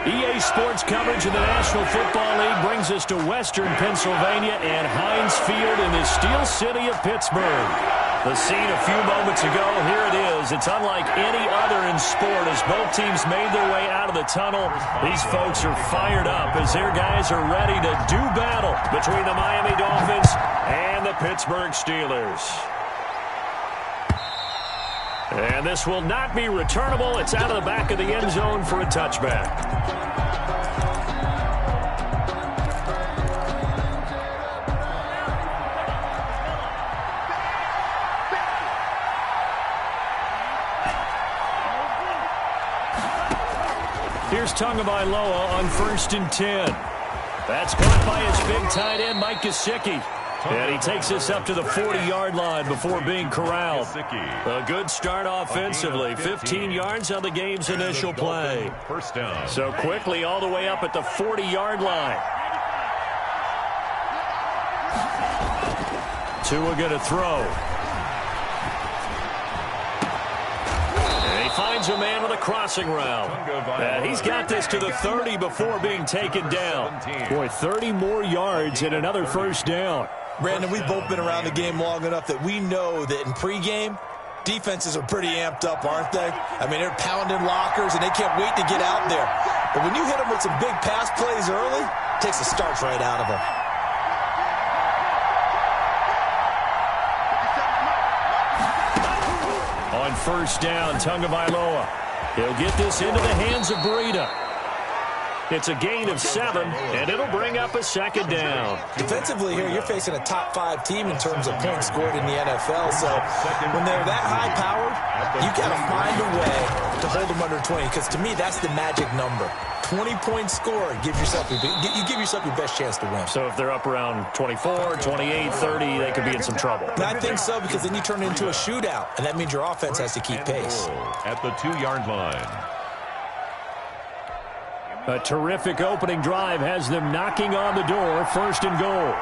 EA Sports coverage of the National Football League brings us to Western Pennsylvania and Heinz Field in the Steel City of Pittsburgh. The scene a few moments ago, here it is. It's unlike any other in sport as both teams made their way out of the tunnel. These folks are fired up as their guys are ready to do battle between the Miami Dolphins and the Pittsburgh Steelers. And this will not be returnable. It's out of the back of the end zone for a touchback. Here's Tagovailoa on 1st and 10. That's caught by his big tight end, Mike Gesicki. And he takes this up to the 40-yard line before being corralled. A good start offensively. 15 yards on the game's initial play. So quickly all the way up at the 40-yard line. Tua going to throw. And he finds a man with a crossing route. And he's got this to the 30 before being taken down. Boy, 30 more yards and another first down. Brandon, we've both been around the game long enough that we know that in pregame, defenses are pretty amped up, aren't they? I mean, they're pounding lockers, and they can't wait to get out there. But when you hit them with some big pass plays early, it takes the starch right out of them. On 1st down, Tagovailoa. He'll get this into the hands of Breida. It's a gain of 7, and it'll bring up a 2nd down. Defensively here, you're facing a top-5 team in terms of points scored in the NFL. So when they're that high-powered, you got to find a way to hold them under 20. Because to me, that's the magic number. 20-point score, you give yourself your best chance to win. So if they're up around 24, 28, 30, they could be in some trouble. And I think so, because then you turn it into a shootout, and that means your offense has to keep pace. At the 2-yard line. A terrific opening drive has them knocking on the door. 1st and goal.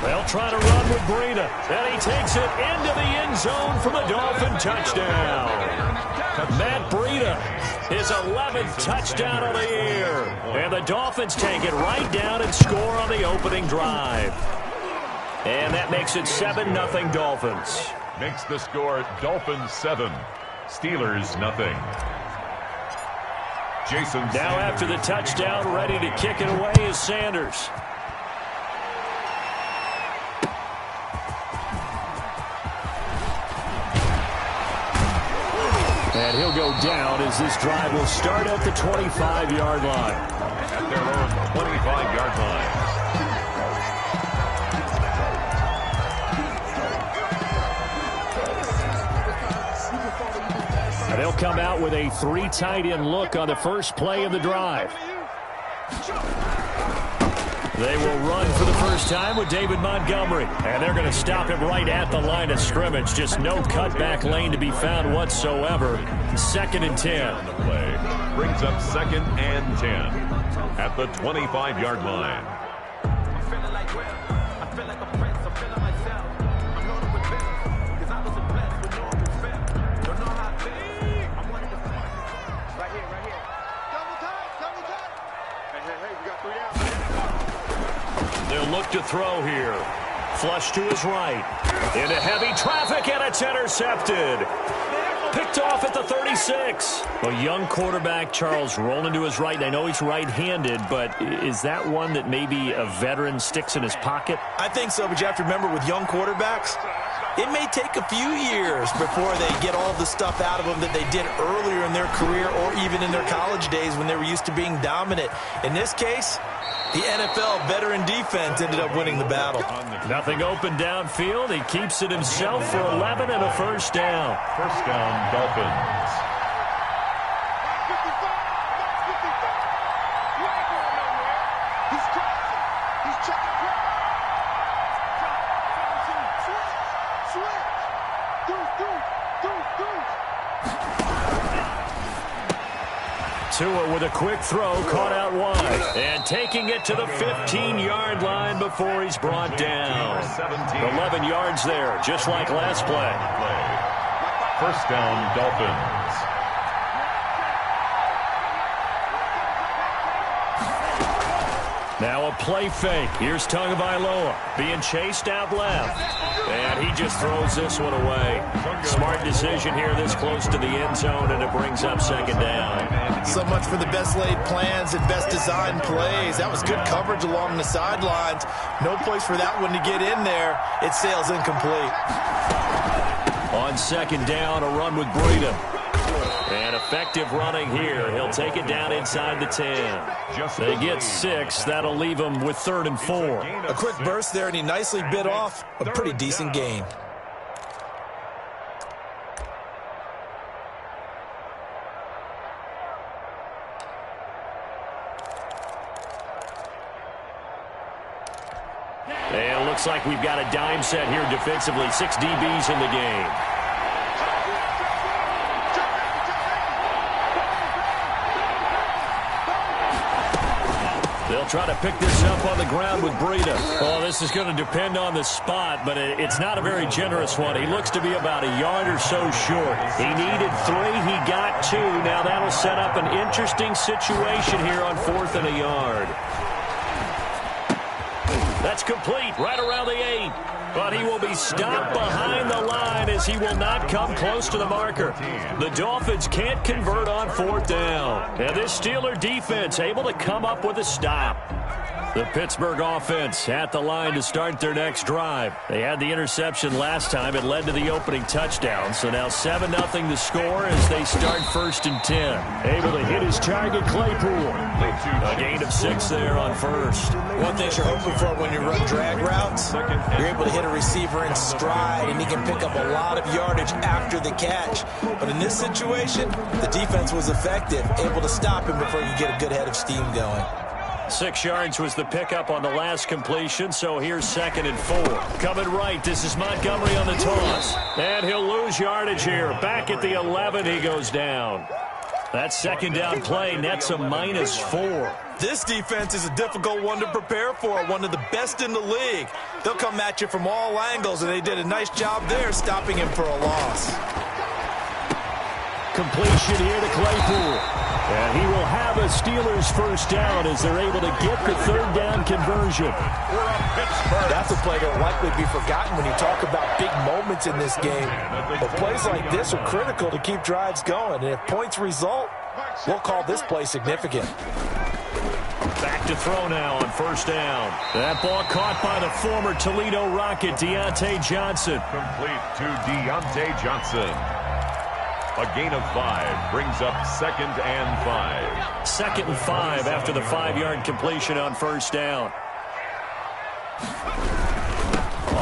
They'll try to run with Breida. And he takes it into the end zone for the Dolphin touchdown. Matt Breida, his 11th touchdown of the year. And the Dolphins take it right down and score on the opening drive. And that makes it 7-0 Dolphins. Makes the score Dolphins 7, Steelers 0. Jason now after the touchdown, ready to kick it away is Sanders. And he'll go down as this drive will start at the 25-yard line. At their own 25-yard line. And they'll come out with a 3 tight end look on the first play of the drive. They will run for the first time with David Montgomery. And they're going to stop him right at the line of scrimmage. Just no cutback lane to be found whatsoever. 2nd and 10. The play brings up 2nd and 10 at the 25-yard line. They'll look to throw here. Flush to his right. Into heavy traffic, and it's intercepted. Picked off at the 36. A young quarterback, Charles, rolling to his right. I know he's right-handed, but is that one that maybe a veteran sticks in his pocket? I think so, but you have to remember with young quarterbacks, it may take a few years before they get all the stuff out of them that they did earlier in their career or even in their college days when they were used to being dominant. In this case, the NFL veteran defense ended up winning the battle. Nothing open downfield. He keeps it himself for 11 and a first down. First down, Dolphins. Tua with a quick throw, caught out wide. And taking it to the 15-yard line before he's brought down. 11 yards there, just like last play. First down, Dolphins. Now a play fake. Here's Tagovailoa being chased out left. And he just throws this one away. Smart decision here this close to the end zone, and it brings up second down. So much for the best laid plans and best designed plays. That was good coverage along the sidelines. No place for that one to get in there. It sails incomplete. On second down, a run with Breida. And effective running here. He'll take it down inside the 10. They get 6. That'll leave them with 3rd and 4. A quick burst there, and he nicely bit off a pretty decent gain. And it looks like we've got a dime set here defensively. 6 DBs in the game. They'll try to pick this up on the ground with Breida. Oh, this is going to depend on the spot, but it's not a very generous one. He looks to be about a yard or so short. He needed 3. He got 2. Now that'll set up an interesting situation here on 4th and a yard. That's complete right around the 8. But he will be stopped behind the line as he will not come close to the marker. The Dolphins can't convert on 4th down. And this Steeler defense able to come up with a stop. The Pittsburgh offense at the line to start their next drive. They had the interception last time. It led to the opening touchdown. So now 7-0 the score as they start 1st and 10. Able to hit his target, Claypool. A gain of 6 there on 1st. One thing you're hoping for when you run drag routes, you're able to hit a receiver in stride, and he can pick up a lot of yardage after the catch. But in this situation, the defense was effective, able to stop him before you get a good head of steam going. 6 yards was the pickup on the last completion, so here's 2nd and 4. Coming right, this is Montgomery on the toss. And he'll lose yardage here. Back at the 11, he goes down. That second down play nets a -4. This defense is a difficult one to prepare for, one of the best in the league. They'll come at you from all angles, and they did a nice job there stopping him for a loss. Completion here to Claypool. And he will have a Steelers first down as they're able to get the 3rd down conversion. That's a play that will likely be forgotten when you talk about big moments in this game. But plays like this are critical to keep drives going. And if points result, we'll call this play significant. Back to throw now on 1st down. That ball caught by the former Toledo Rocket, Deontay Johnson. Complete to Deontay Johnson. A gain of 5 brings up 2nd and 5. 2nd and 5 after the 5-yard completion on 1st down.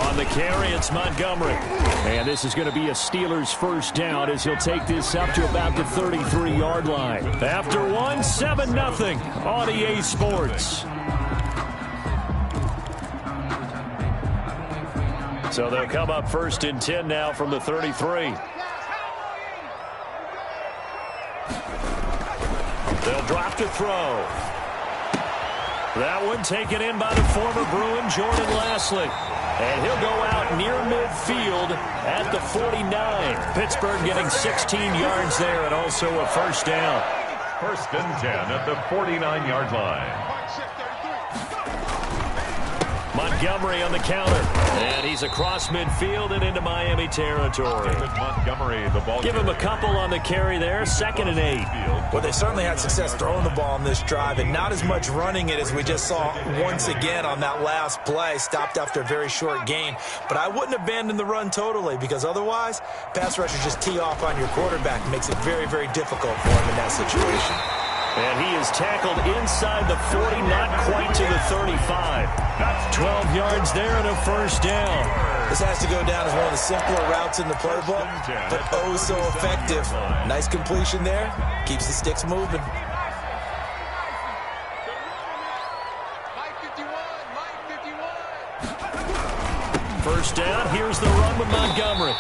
On the carry, it's Montgomery. And this is going to be a Steelers first down as he'll take this up to about the 33-yard line. After 1, 7-0 on EA Sports. So they'll come up 1st and 10 now from the 33. They'll drop to throw. That one taken in by the former Bruin, Jordan Lasley. And he'll go out near midfield at the 49. Pittsburgh getting 16 yards there and also a first down. 1st and 10 at the 49-yard line. Montgomery on the counter. And he's across midfield and into Miami territory. Montgomery, the ball. Give him a couple on the carry there. 2nd and 8. Well, they certainly had success throwing the ball on this drive and not as much running it as we just saw once again on that last play. Stopped after a very short gain. But I wouldn't abandon the run totally because otherwise, pass rushers just tee off on your quarterback. Makes it very, very difficult for him in that situation. And he is tackled inside the 40, not quite to the 35. 12 yards there and a first down. This has to go down as one of the simpler routes in the playbook, but oh so effective. Nice completion there. Keeps the sticks moving. First down. Here's the run with Montgomery.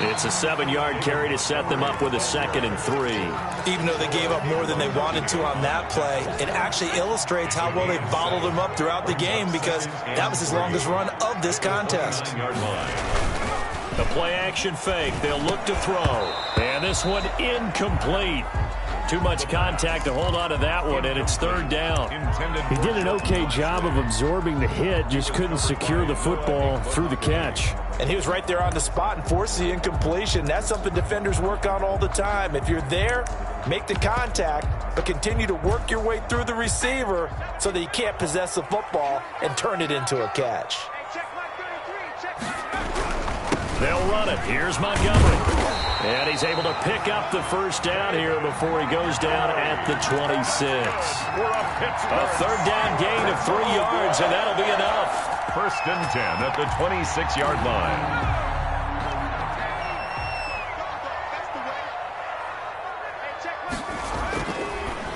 It's a 7-yard carry to set them up with a 2nd and 3. Even though they gave up more than they wanted to on that play, it actually illustrates how well they bottled them up throughout the game because that was his longest run of this contest. The play-action fake. They'll look to throw. And this one incomplete. Too much contact to hold on to that one, and it's 3rd down. He did an okay job of absorbing the hit, just couldn't secure the football through the catch. And he was right there on the spot and forced the incompletion. That's something defenders work on all the time. If you're there, make the contact, but continue to work your way through the receiver so that you can't possess the football and turn it into a catch. They'll run it. Here's Montgomery. And he's able to pick up the 1st down here before he goes down at the 26. A 3rd down gain of 3 yards, and that'll be enough. 1st and 10 at the 26-yard line.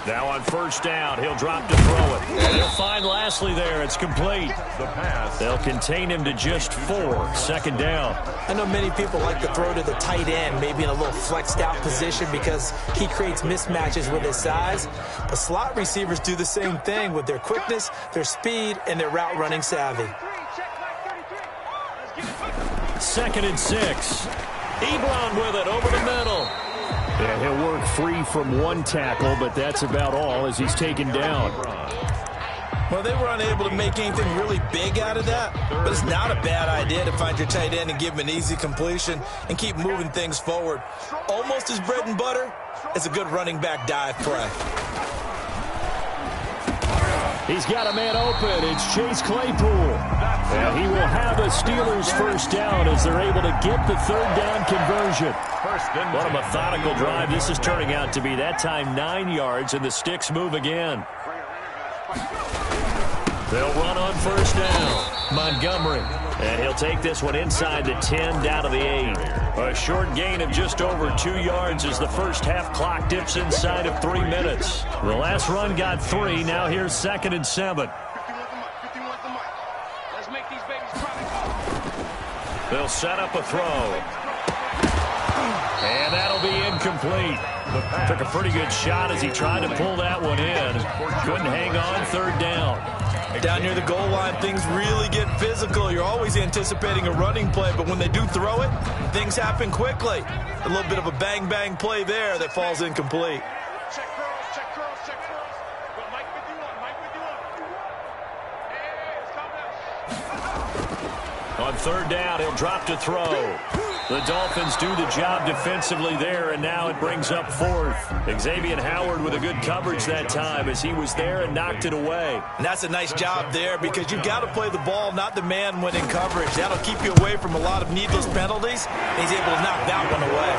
Now on 1st down, he'll drop to throw it. And he'll find Lashley there. It's complete. The pass. They'll contain him to just 4. 2nd down. I know many people like to throw to the tight end, maybe in a little flexed out position because he creates mismatches with his size. But slot receivers do the same thing with their quickness, their speed, and their route running savvy. 2nd and 6. Ebron with it over the middle. And he'll work free from 1 tackle, but that's about all as he's taken down. Well, they were unable to make anything really big out of that, but it's not a bad idea to find your tight end and give him an easy completion and keep moving things forward. Almost as bread and butter as a good running back dive play. He's got a man open. It's Chase Claypool. And he will have a Steelers 1st down as they're able to get the 3rd down conversion. What a methodical drive. This is turning out to be that time 9 yards, and the sticks move again. They'll run on 1st down. Montgomery. And he'll take this one inside the 10 down to the 8. A short gain of just over 2 yards as the 1st half clock dips inside of 3 minutes. The last run got 3. Now here's 2nd and 7. They'll set up a throw. And that'll be incomplete. Took a pretty good shot as he tried to pull that one in. Couldn't hang on. 3rd down. Down near the goal line, things really get physical. You're always anticipating a running play, but when they do throw it, things happen quickly. A little bit of a bang-bang play there that falls incomplete. On 3rd down, he'll drop to throw. The Dolphins do the job defensively there, and now it brings up 4th. Xavier Howard with a good coverage that time as he was there and knocked it away. And that's a nice job there because you've got to play the ball, not the man when in coverage. That'll keep you away from a lot of needless penalties. And he's able to knock that one away.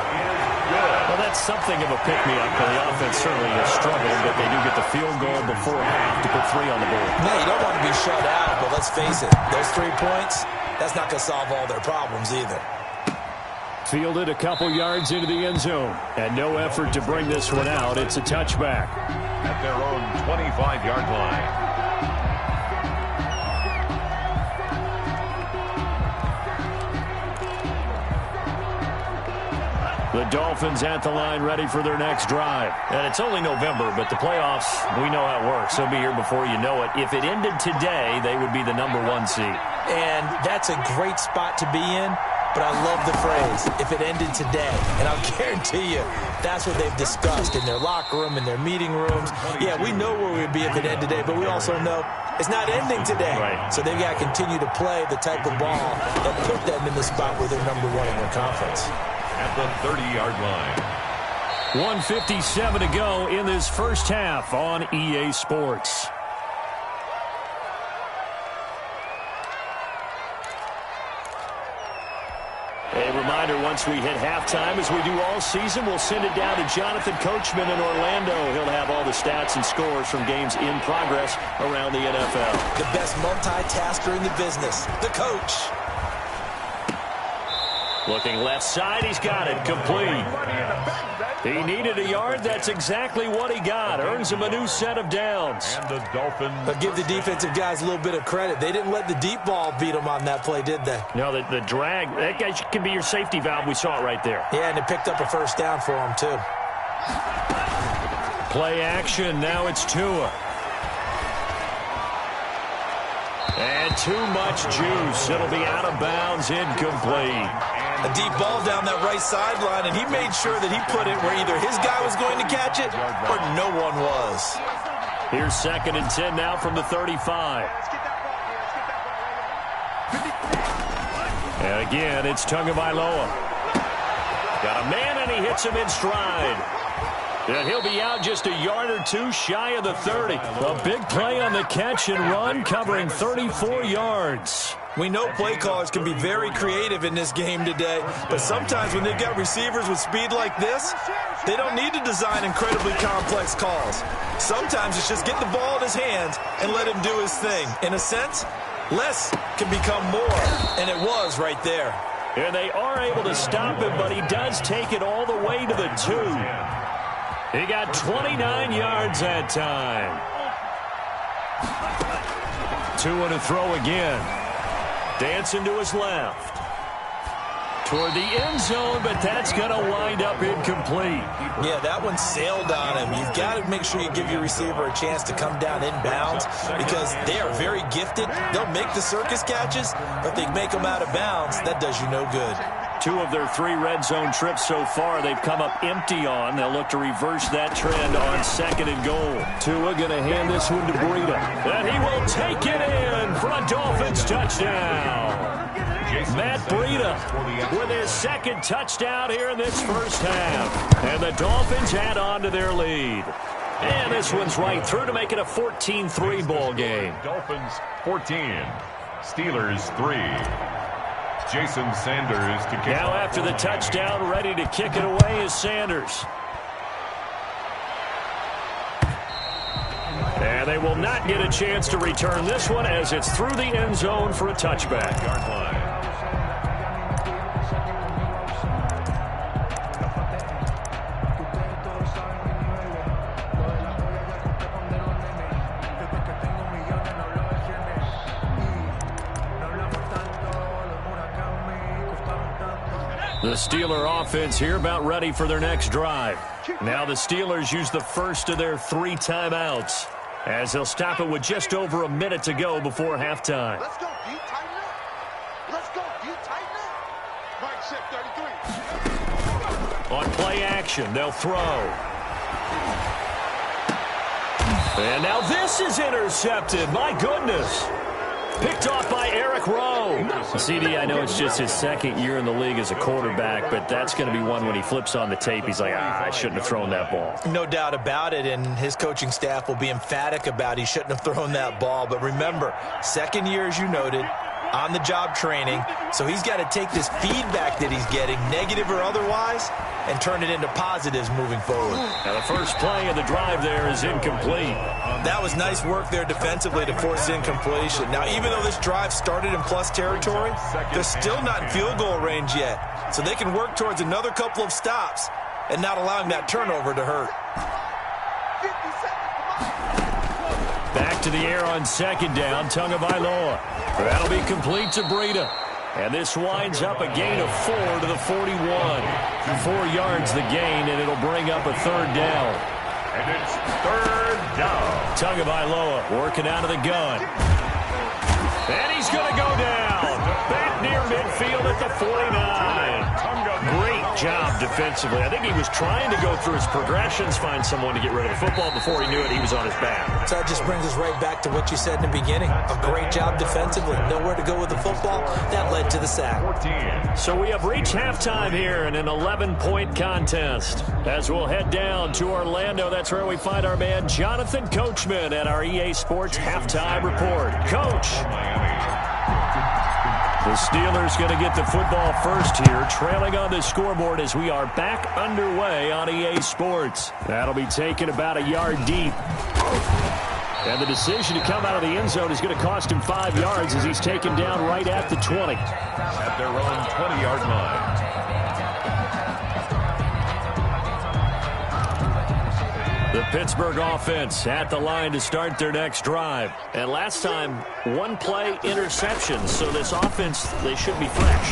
Well, that's something of a pick-me-up, and the offense certainly has struggled, but they do get the field goal before half to put 3 on the board. No, you don't want to be shut out, but let's face it, those 3 points, that's not going to solve all their problems either. Fielded a couple yards into the end zone, and no effort to bring this one out. It's a touchback. At their own 25-yard line. The Dolphins at the line ready for their next drive. And it's only November, but the playoffs, we know how it works. They'll be here before you know it. If it ended today, they would be the #1 seed. And that's a great spot to be in, but I love the phrase, if it ended today. And I'll guarantee you, that's what they've discussed in their locker room, in their meeting rooms. Yeah, we know where we'd be if it ended today, but we also know it's not ending today. Right. So they've got to continue to play the type of ball that put them in the spot where they're #1 in their conference. At the 30-yard line. 1:57 to go in this first half on EA Sports. A reminder, once we hit halftime, as we do all season, we'll send it down to Jonathan Coachman in Orlando. He'll have all the stats and scores from games in progress around the NFL. The best multitasker in the business, the coach. Looking left side, he's got it, complete. He needed a yard. That's exactly what he got. Earns him a new set of downs. And the Dolphins. But give the defensive guys a little bit of credit. They didn't let the deep ball beat them on that play, did they? No, the drag, that guy can be your safety valve. We saw it right there. Yeah, and it picked up a first down for him, too. Play action. Now it's Tua. And too much juice. It'll be out of bounds, incomplete. A deep ball down that right sideline, and he made sure that he put it where either his guy was going to catch it or no one was. Here's 2nd and 10 now from the 35. And again, it's Tagovailoa. Got a man, and he hits him in stride. And he'll be out just a yard or two shy of the 30. A big play on the catch and run, covering 34 yards. We know play callers can be very creative in this game today, but sometimes when they've got receivers with speed like this, they don't need to design incredibly complex calls. Sometimes it's just get the ball in his hands and let him do his thing. In a sense, less can become more, and it was right there. And they are able to stop him, but he does take it all the way to the 2. He got 29 yards that time. Tua to throw again. Dancing to his left. Toward the end zone, but that's going to wind up incomplete. Yeah, that one sailed on him. You've got to make sure you give your receiver a chance to come down inbounds because they are very gifted. They'll make the circus catches, but they make them out of bounds. That does you no good. 2 of their 3 red zone trips so far they've come up empty on. They'll look to reverse that trend on 2nd and goal. Tua going to hand this one to Breida. And he will take it in for a Dolphins touchdown. Matt Breida with his 2nd touchdown here in this first half. And the Dolphins add on to their lead. And this one's right through to make it a 14-3 ball game. Dolphins 14, Steelers 3. Jason Sanders to kick now off. After the touchdown, ready to kick it away is Sanders. And they will not get a chance to return this one as it's through the end zone for a touchback. Yard line. The Steeler offense here about ready for their next drive. Now the Steelers use the first of their 3 timeouts as they'll stop it with just over a minute to go before halftime. Let's go, D, tighten up. Let's go, D, tighten up. Mike, check 33. On play action, they'll throw. And now this is intercepted. My goodness. Picked off by Eric Rowe. CD, I know it's just his 2nd year in the league as a quarterback, but that's going to be one when he flips on the tape. He's like, I shouldn't have thrown that ball. No doubt about it, and his coaching staff will be emphatic about he shouldn't have thrown that ball. But remember, 2nd year, as you noted, on-the-job training, so he's got to take this feedback that he's getting, negative or otherwise, and turn it into positives moving forward. Now the first play of the drive there is incomplete. That was nice work there defensively to force incompletion. Now, even though this drive started in plus territory, they're still not in field goal range yet, so they can work towards another couple of stops and not allowing that turnover to hurt. Back to the air on 2nd down, Tagovailoa. That'll be complete to Breida. And this winds up a gain of 4 to the 41. 4 yards the gain, and it'll bring up a 3rd down. And it's 3rd down. Tagovailoa working out of the gun. And he's going to go down. Back near midfield at the 49. Great job defensively. I think he was trying to go through his progressions, find someone to get rid of the football. Before he knew it, he was on his back. So that just brings us right back to what you said in the beginning. A great job defensively. Nowhere to go with the football. That led to the sack. 14. So we have reached halftime here in an 11-point contest. As we'll head down to Orlando, that's where we find our man Jonathan Coachman at our EA Sports Halftime Report. Coach. The Steelers going to get the football first here, trailing on the scoreboard as we are back underway on EA Sports. That'll be taken about a yard deep. And the decision to come out of the end zone is going to cost him 5 yards as he's taken down right at the 20. At their own 20-yard line. The Pittsburgh offense at the line to start their next drive. And last time, one-play interception. So this offense, they should be fresh.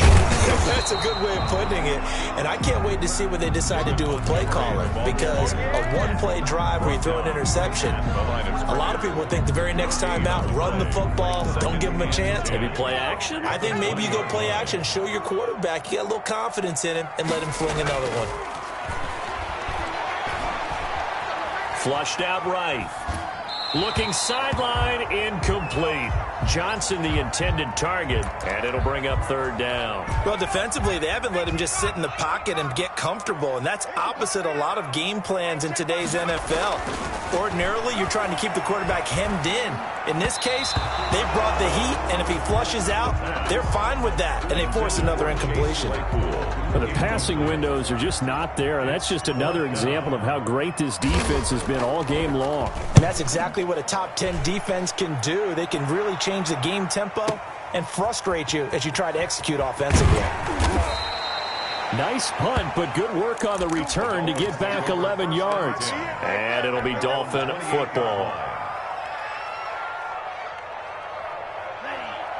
That's a good way of putting it. And I can't wait to see what they decide to do with play calling. Because a one-play drive where you throw an interception, a lot of people think the very next time out, run the football, don't give them a chance. Maybe play action? I think maybe you go play action, show your quarterback, you got a little confidence in him, and let him fling another one. Flushed out right. Looking sideline, incomplete. Johnson the intended target, and it'll bring up third down. Well, defensively, they haven't let him just sit in the pocket and get comfortable, and that's opposite a lot of game plans in today's NFL. Ordinarily, you're trying to keep the quarterback hemmed in. In this case, they brought the heat, and if he flushes out, they're fine with that, and they force another incompletion. Well, the passing windows are just not there, and that's just another example of how great this defense has been all game long. And that's exactly what a top 10 defense can do. They can really change the game tempo and frustrate you as you try to execute offensively. Nice punt, but good work on the return to get back 11 yards. And it'll be Dolphin football.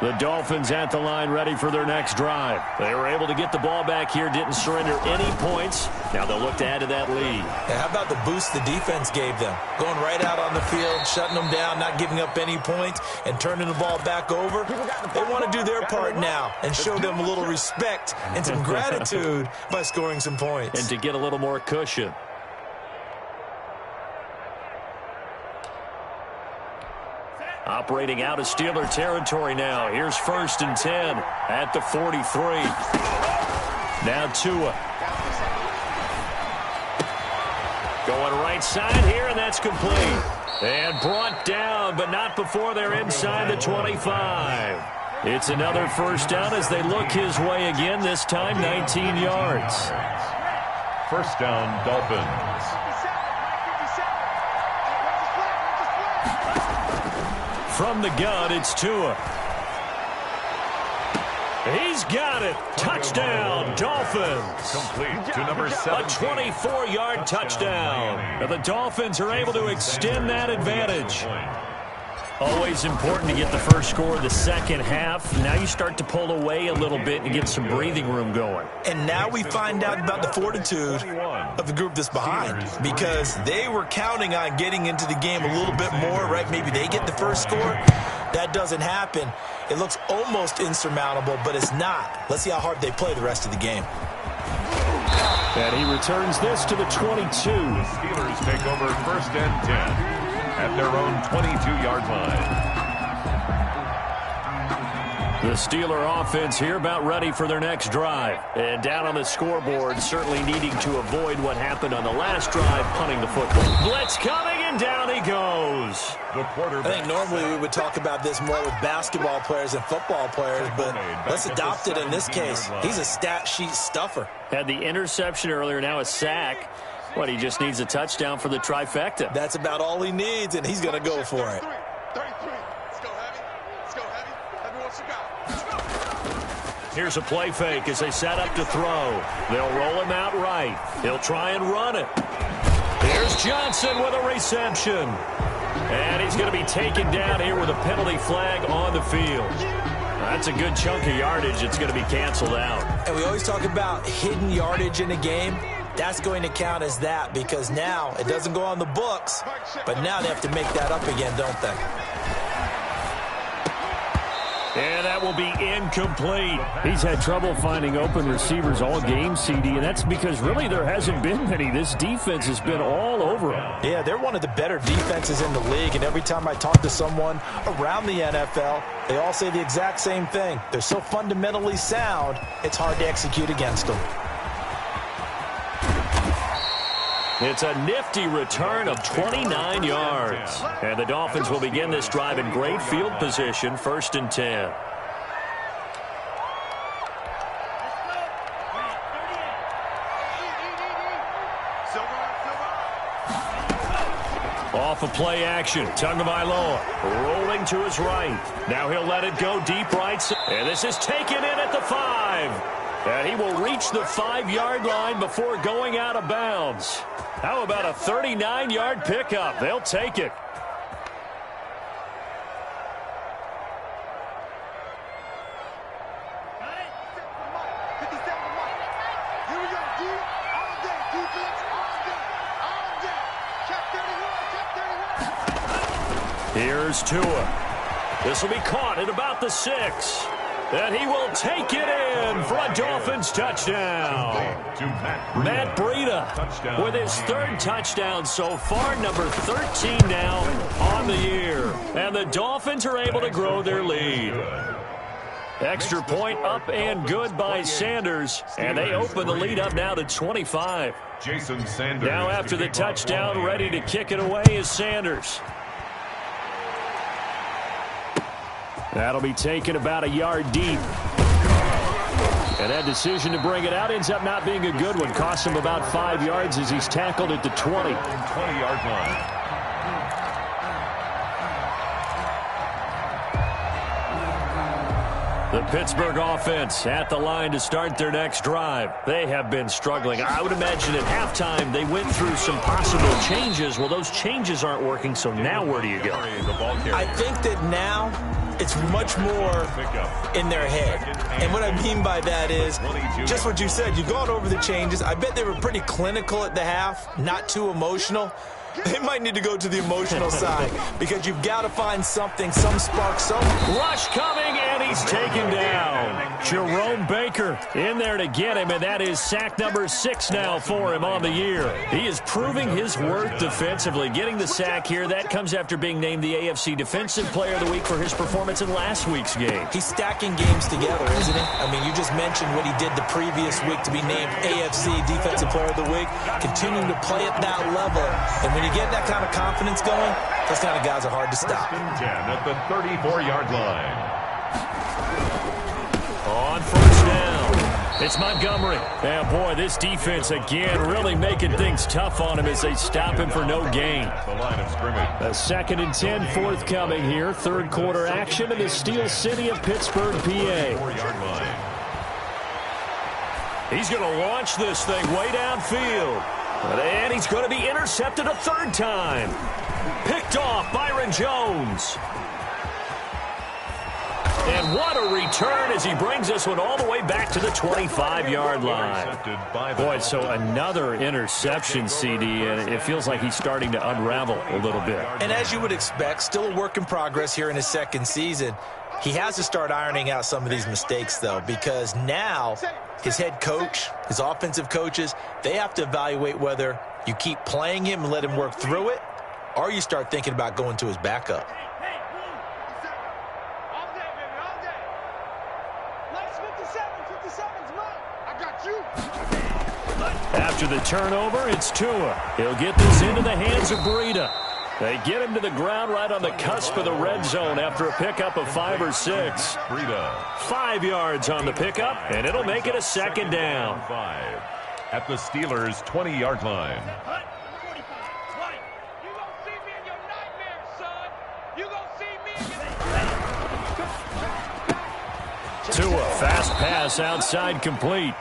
The Dolphins at the line ready for their next drive. They were able to get the ball back here, didn't surrender any points. Now they'll look to add to that lead. And how about the boost the defense gave them? Going right out on the field, shutting them down, not giving up any points, and turning the ball back over. They want to do their part now and show them a little respect and some gratitude by scoring some points. And to get a little more cushion. Operating out of Steeler territory now. Here's 1st and 10 at the 43. Now Tua. Going right side here, and that's complete. And brought down, but not before they're inside the 25. It's another first down as they look his way again, this time 19 yards. First down, Dolphins. From the gun, it's Tua. He's got it. Touchdown, Dolphins. Complete to number 7. A 24-yard touchdown. And the Dolphins are able to extend that advantage. Always important to get the first score of the second half. Now you start to pull away a little bit and get some breathing room going. And now we find out about the fortitude of the group that's behind, because they were counting on getting into the game a little bit more, right? Maybe they get the first score. That doesn't happen. It looks almost insurmountable, but it's not. Let's see how hard they play the rest of the game. And he returns this to the 22. The Steelers take over 1st and 10 at their own 22-yard line. The Steeler offense here about ready for their next drive. And down on the scoreboard, certainly needing to avoid what happened on the last drive, punting the football. Blitz coming, and down he goes. The quarterback. I think normally we would talk about this more with basketball players and football players, but let's adopt it in this case. He's a stat sheet stuffer. Had the interception earlier, now a sack. What, he just needs a touchdown for the trifecta. That's about all he needs, and he's going to go for it. 33. Let's go heavy. Let's go heavy. Everyone should go. Let's go. Here's a play fake as they set up to throw. They'll roll him out right. He'll try and run it. Here's Johnson with a reception. And he's going to be taken down here with a penalty flag on the field. That's a good chunk of yardage. It's going to be canceled out. And we always talk about hidden yardage in a game. That's going to count as that, because now it doesn't go on the books, but now they have to make that up again, don't they? And that will be incomplete. He's had trouble finding open receivers all game, CD, and that's because really there hasn't been many. This defense has been all over him. Yeah, they're one of the better defenses in the league, and every time I talk to someone around the NFL, they all say the exact same thing. They're so fundamentally sound, it's hard to execute against them. It's a nifty return of 29 yards. And the Dolphins will begin this drive in great field position, 1st and 10. Off of play action, Tagovailoa rolling to his right. Now he'll let it go deep right. And this is taken in at the 5. And he will reach the 5-yard line before going out of bounds. How about a 39-yard pickup? They'll take it. Here's Tua. This will be caught at about the 6. And he will take it in for a Dolphins touchdown. Matt Breida with his 3rd touchdown so far, number 13 now on the year. And the Dolphins are able to grow their lead. Extra point up and good by Sanders. And they open the lead up now to 25. Jason Sanders. Now after the touchdown, ready to kick it away is Sanders. That'll be taken about a yard deep. And that decision to bring it out ends up not being a good one. Cost him about 5 yards as he's tackled at the 20. 20-yard line. The Pittsburgh offense at the line to start their next drive. They have been struggling. I would imagine at halftime they went through some possible changes. Well, those changes aren't working, so now where do you go? I think that now it's much more in their head. And what I mean by that is just what you said. You've gone over the changes. I bet they were pretty clinical at the half, not too emotional. They might need to go to the emotional side because you've got to find something, some spark, some rush coming, and he's taken down. Jerome Baker in there to get him, and that is sack number 6 now for him on the year. He is proving his worth defensively. Getting the sack here, that comes after being named the AFC Defensive Player of the Week for his performance in last week's game. He's stacking games together, isn't he? I mean, you just mentioned what he did the previous week to be named AFC Defensive Player of the Week, continuing to play at that level. And when you get that kind of confidence going, those kind of guys are hard to stop. 10 at the 34-yard line. On first down, it's Montgomery. And boy, this defense again really making things tough on him as they stop him for no gain. The line of scrimmage. A 2nd and 10 forthcoming here. 3rd quarter action in the Steel City of Pittsburgh, PA. 4-yard line. He's going to launch this thing way downfield. And he's going to be intercepted a 3rd time. Picked off Byron Jones. And what a return as he brings this one all the way back to the 25-yard line. Boy, so another interception, CD, and it feels like he's starting to unravel a little bit. And as you would expect, still a work in progress here in his 2nd season. He has to start ironing out some of these mistakes, though, because now his head coach, his offensive coaches, they have to evaluate whether you keep playing him and let him work through it, or you start thinking about going to his backup. After the turnover, it's Tua. He'll get this into the hands of Breida. They get him to the ground right on the cusp of the red zone after a pickup of 5 or 6. Breida. 5 yards on the pickup, and it'll make it a 2nd down. 5 at the Steelers' 20-yard line. Tua, fast pass outside complete.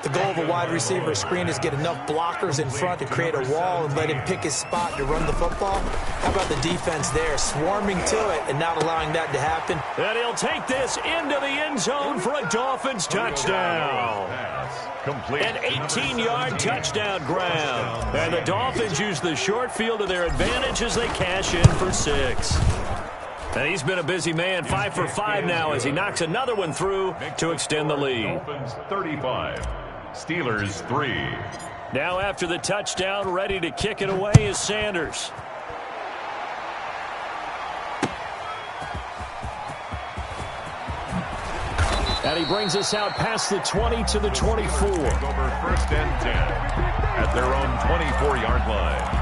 The goal of a wide receiver screen is get enough blockers in front to create a wall and let him pick his spot to run the football. How about the defense there, swarming to it and not allowing that to happen? And he'll take this into the end zone for a Dolphins touchdown. An 18-yard touchdown grab. And the Dolphins use the short field to their advantage as they cash in for 6. And he's been a busy man, 5 for 5 now as he knocks another one through to extend the lead. Dolphins 35, Steelers 3. Now after the touchdown, ready to kick it away is Sanders. And he brings us out past the 20 to the 24. Over 1st and 10 at their own 24-yard line.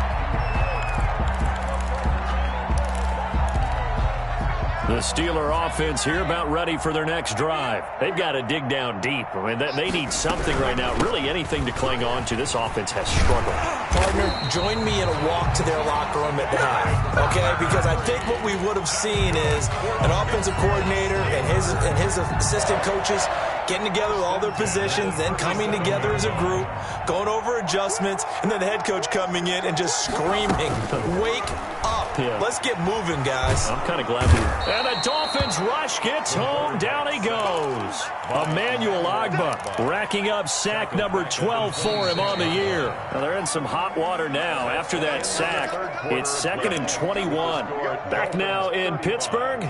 The Steeler offense here about ready for their next drive. They've got to dig down deep. I mean, they need something right now, really anything to cling on to. This offense has struggled. Partner, join me in a walk to their locker room at the half, okay? Because I think what we would have seen is an offensive coordinator and his assistant coaches getting together with all their positions, then coming together as a group, going over adjustments, and then the head coach coming in and just screaming, wake up. Yeah. Let's get moving, guys. I'm kind of glad we... And the Dolphins rush gets home. Down he goes. Emmanuel Ogbah racking up sack number 12 for him on the year. Now they're in some hot water now. After that sack, it's 2nd and 21. Back now in Pittsburgh.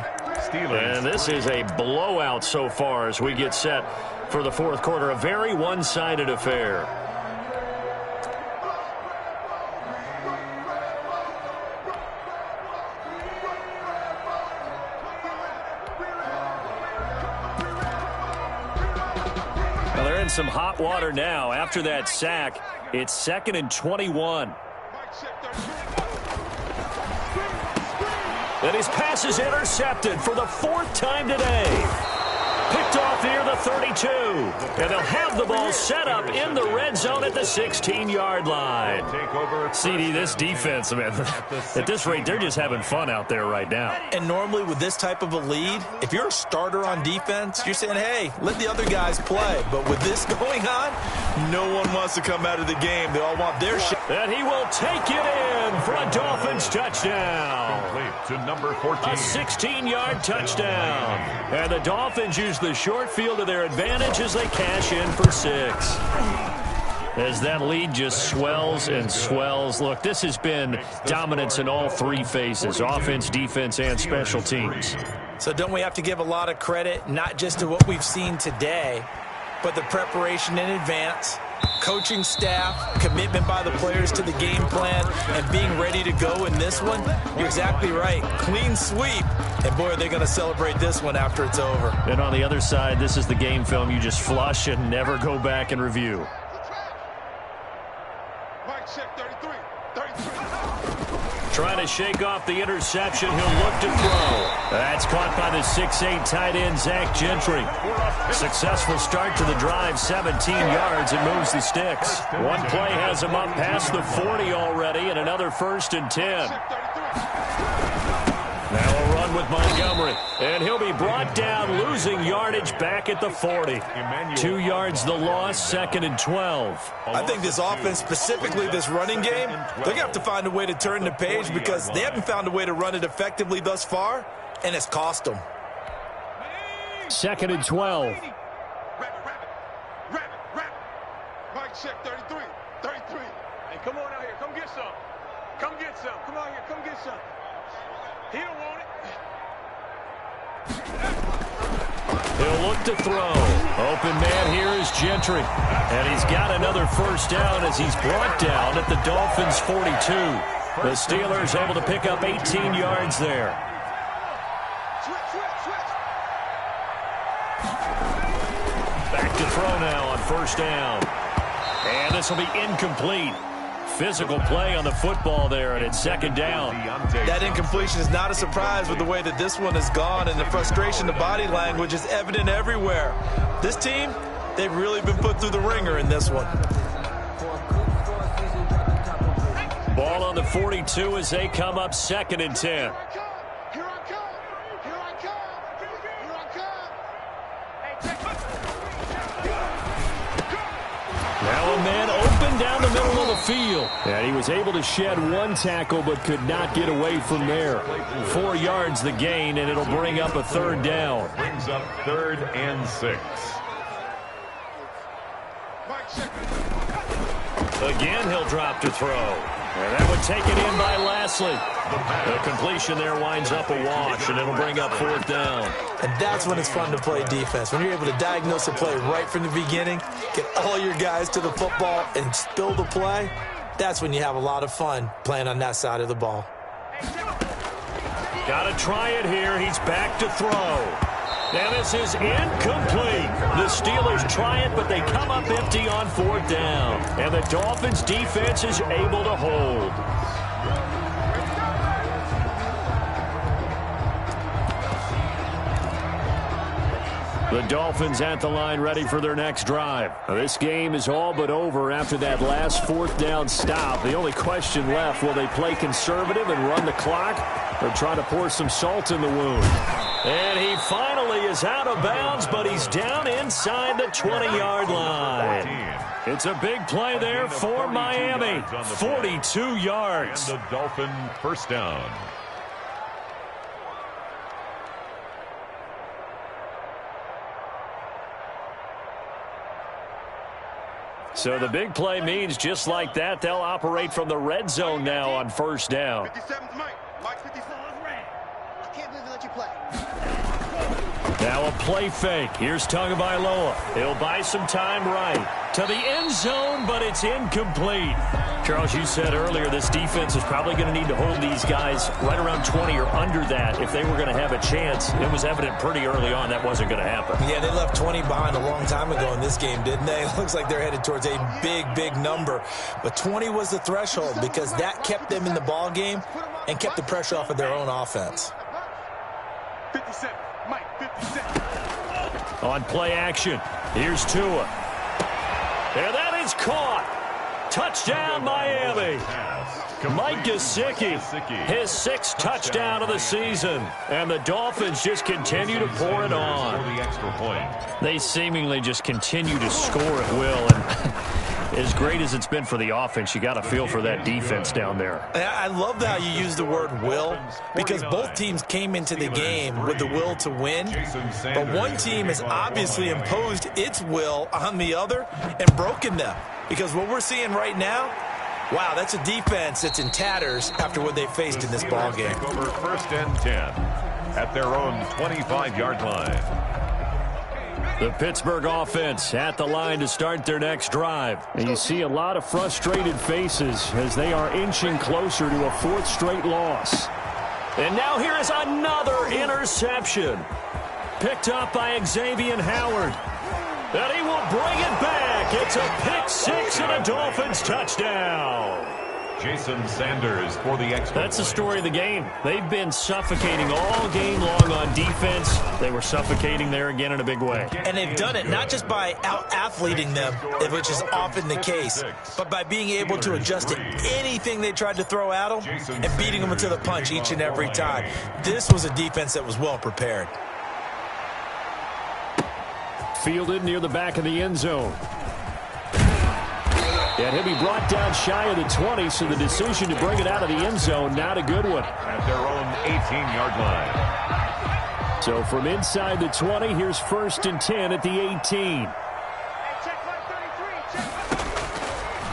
And this is a blowout so far as we get set for the fourth quarter. A very one-sided affair. Well, they're in some hot water now. After that sack, it's 2nd and 21. And his pass is intercepted for the 4th time today. Picked off near the 32. And they'll have the ball set up in the red zone at the 16-yard line. CD, this defense, man, at this rate, they're just having fun out there right now. And normally with this type of a lead, if you're a starter on defense, you're saying, hey, let the other guys play. But with this going on, no one wants to come out of the game. They all want their shit. And he will take it in for a Dolphins touchdown. To number 14. A 16-yard touchdown. And the Dolphins use the short field to their advantage as they cash in for 6. As that lead just swells and swells. Look, this has been dominance in all 3 phases, offense, defense, and special teams. So don't we have to give a lot of credit, not just to what we've seen today, but the preparation in advance, coaching staff, commitment by the players to the game plan, and being ready to go in this one? You're exactly right. Clean sweep. And, boy, are they going to celebrate this one after it's over. And on the other side, this is the game film you just flush and never go back and review. Trying to shake off the interception. He'll look to throw. That's caught by the 6'8" tight end, Zach Gentry. Successful start to the drive, 17 yards. It moves the sticks. One play has him up past the 40 already, and another 1st and 10. Now a run with Montgomery, and he'll be brought down, losing yardage back at the 40. 2 yards the loss, 2nd and 12. I think this offense, specifically this running game, they're going to have to find a way to turn the page because they haven't found a way to run it effectively thus far, and it's cost them. 2nd and 12. Mike check 33. 33. Hey, come on out here. Come get some. Come get some. Come out here. Come get some. He don't want it. He'll look to throw. Open man here is Gentry. And he's got another 1st down as he's brought down at the Dolphins' 42. The Steelers able to pick up 18 yards there. Back to throw now on 1st down. And this will be incomplete. Physical play on the football there, and it's 2nd down. That incompletion is not a surprise with the way that this one has gone, and the frustration, the body language is evident everywhere. This team, they've really been put through the ringer in this one. Ball on the 42 as they come up 2nd and 10. Now a man open down the middle of the field. And he was able to shed 1 tackle but could not get away from there. 4 yards the gain, and it'll bring up a 3rd down. Brings up 3rd and 6. Again, he'll drop to throw. And that would take it in by Lashley. The completion there winds up a wash, and it'll bring up 4th down. And that's when it's fun to play defense. When you're able to diagnose a play right from the beginning, get all your guys to the football and spill the play, that's when you have a lot of fun playing on that side of the ball. Got to try it here. He's back to throw. And this is incomplete. The Steelers try it, but they come up empty on 4th down. And the Dolphins' defense is able to hold. The Dolphins at the line ready for their next drive. Now, this game is all but over after that last fourth down stop. The only question left, will they play conservative and run the clock or try to pour some salt in the wound? And he finally is out of bounds, but he's down inside the 20-yard line. It's a big play there for Miami. 42 yards. And the Dolphin first down. So the big play means just like that, they'll operate from the red zone now on first down. 57's Mike. Mike 54 is red. I can't believe they let you play. Now a play fake. Here's Tagovailoa. He'll buy some time right to the end zone, but it's incomplete. Charles, you said earlier this defense is probably going to need to hold these guys right around 20 or under that if they were going to have a chance. It was evident pretty early on that wasn't going to happen. Yeah, they left 20 behind a long time ago in this game, didn't they? It looks like they're headed towards a big, big number. But 20 was the threshold because that kept them in the ball game and kept the pressure off of their own offense. 57. Mike 57. On play action, here's Tua. And that is caught. Touchdown, Miami. Mike Gesicki, his sixth touchdown of the season. And the Dolphins just continue to pour it on. They seemingly just continue to score at will. And as great as it's been for the offense, you got to feel for that defense down there. I love how you use the word will, because both teams came into the game with the will to win. But one team has obviously imposed its will on the other and broken them. Because what we're seeing right now, wow, that's a defense that's in tatters after what they faced in this ball game. Over first and 10 at their own 25-yard line. The Pittsburgh offense at the line to start their next drive. And you see a lot of frustrated faces as they are inching closer to a fourth straight loss. And now here is another interception. Picked up by Xavier Howard. And he will bring it back. It's a pick six and a Dolphins touchdown. Jason Sanders for the extra That's the point. story of the game. They've been suffocating all game long on defense. They were suffocating there again in a big way. And they've done it not just by out-athleting them, which is often the case, but by being able to adjust to anything they tried to throw at them and beating them into the punch each and every time. This was a defense that was well prepared. Fielded near the back of the end zone. And he'll be brought down shy of the 20, so the decision to bring it out of the end zone, not a good one. At their own 18-yard line. So from inside the 20, here's first and 10 at the 18.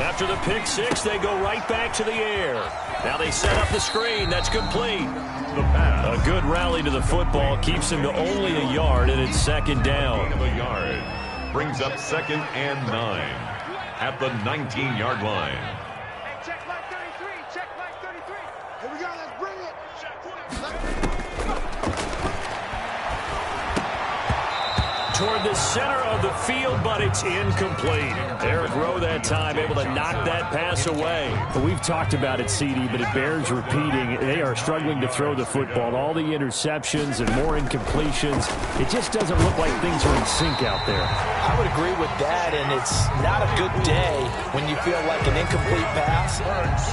After the pick six, they go right back to the air. Now they set up the screen. That's complete. The pass. A good rally to the football keeps him to only a yard, and it's second down. Of a yard. Brings up second and 9 at the 19-yard line. Hey, check line 33. Check line 33. Here we go. Let's bring it. Toward the center of the field, but it's incomplete. Eric Rowe that time able to knock that pass away. Well, we've talked about it, CD, but it bears repeating. They are struggling to throw the football. All the interceptions and more incompletions. It just doesn't look like things are in sync out there. I would agree with that, and it's not a good day when you feel like an incomplete pass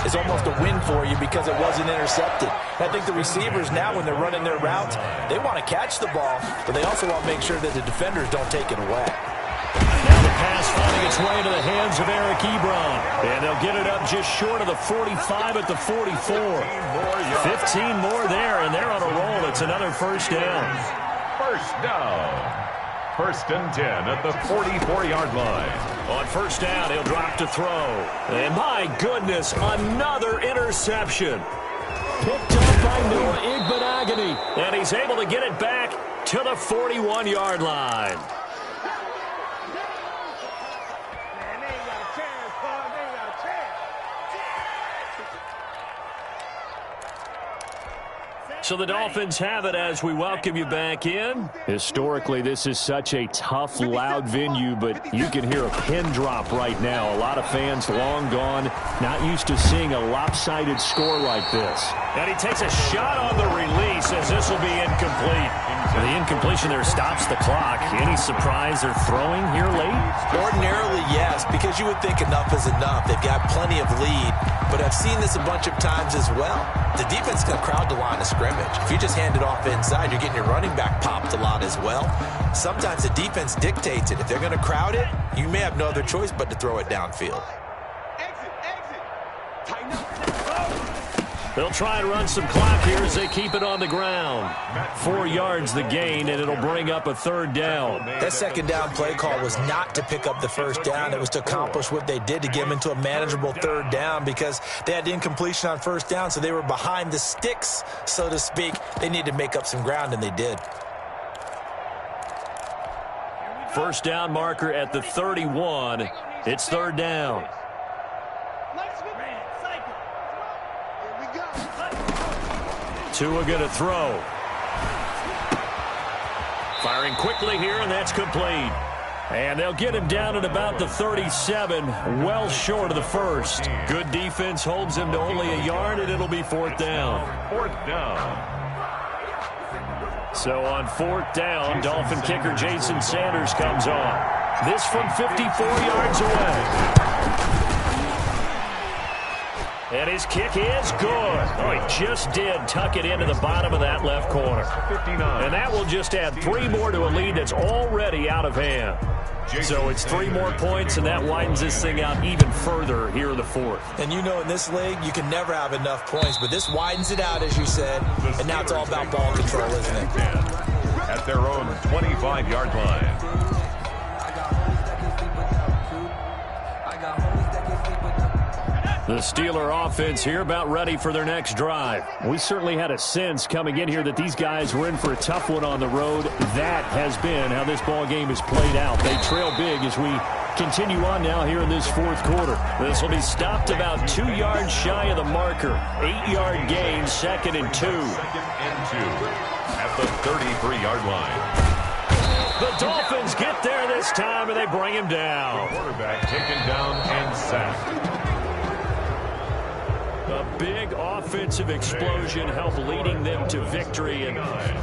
is almost a win for you because it wasn't intercepted. I think the receivers now, when they're running their routes, they want to catch the ball, but they also want to make sure that the defenders don't take it away. Now the pass finding its way into the hands of Eric Ebron. And they'll get it up just short of the 45 at the 44. 15 more there, and they're on a roll. It's another first down. First down. First and 10 at the 44-yard line. On first down, he'll drop to throw. And my goodness, another interception. Picked up by Noah Igbenogany. And he's able to get it back to the 41-yard line. Man, they ain't got a chance, Paul. They ain't got a chance. So the Dolphins have it as we welcome you back in. Historically, this is such a tough, loud venue, but you can hear a pin drop right now. A lot of fans long gone, not used to seeing a lopsided score like this. And he takes a shot on the release as this This will be incomplete. The incompletion there stops the clock. Any surprise they're throwing here late? Ordinarily, yes, because you would think enough is enough. They've got plenty of lead, but I've seen this a bunch of times as well. The defense can crowd the line of scrimmage. If you just hand it off inside, you're getting your running back popped a lot as well. Sometimes the defense dictates it. If they're going to crowd it, you may have no other choice but to throw it downfield. Exit. Tighten up. They'll try and run some clock here as they keep it on the ground. 4 yards the gain, and it'll bring up a third down. That second down play call was not to pick up the first down. It was to accomplish what they did to get them into a manageable third down because they had incompletion on first down, so they were behind the sticks, so to speak. They needed to make up some ground, and they did. First down marker at the 31. It's third down. Tua going to throw. Firing quickly here, and that's complete. And they'll get him down at about the 37, well short of the first. Good defense holds him to only a yard, and it'll be fourth down. Fourth down. So on fourth down, Dolphin kicker Jason Sanders comes on. This from 54 yards away. And his kick is good. Oh, he just did tuck it into the bottom of that left corner. 59. And that will just add 3 more to a lead that's already out of hand. So it's 3 more points, and that widens this thing out even further here in the fourth. And you know in this league, you can never have enough points, but this widens it out, as you said, and now it's all about ball control, isn't it? At their own 25-yard line. The Steeler offense here about ready for their next drive. We certainly had a sense coming in here that these guys were in for a tough one on the road. That has been how this ball game has played out. They trail big as we continue on now here in this fourth quarter. This will be stopped about 2 yards shy of the marker. 8-yard gain, 2nd and 2. 2nd and 2 at the 33-yard line. The Dolphins get there this time, and they bring him down. The quarterback taken down and sacked. A big offensive explosion helped leading them to victory. And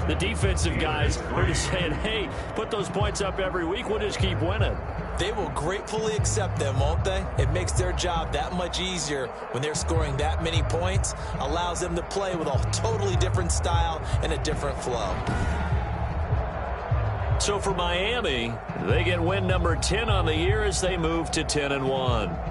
the defensive guys are just saying, hey, put those points up every week. We'll just keep winning. They will gratefully accept them, won't they? It makes their job that much easier when they're scoring that many points. Allows them to play with a totally different style and a different flow. So for Miami, they get win number 10 on the year as they move to 10-1.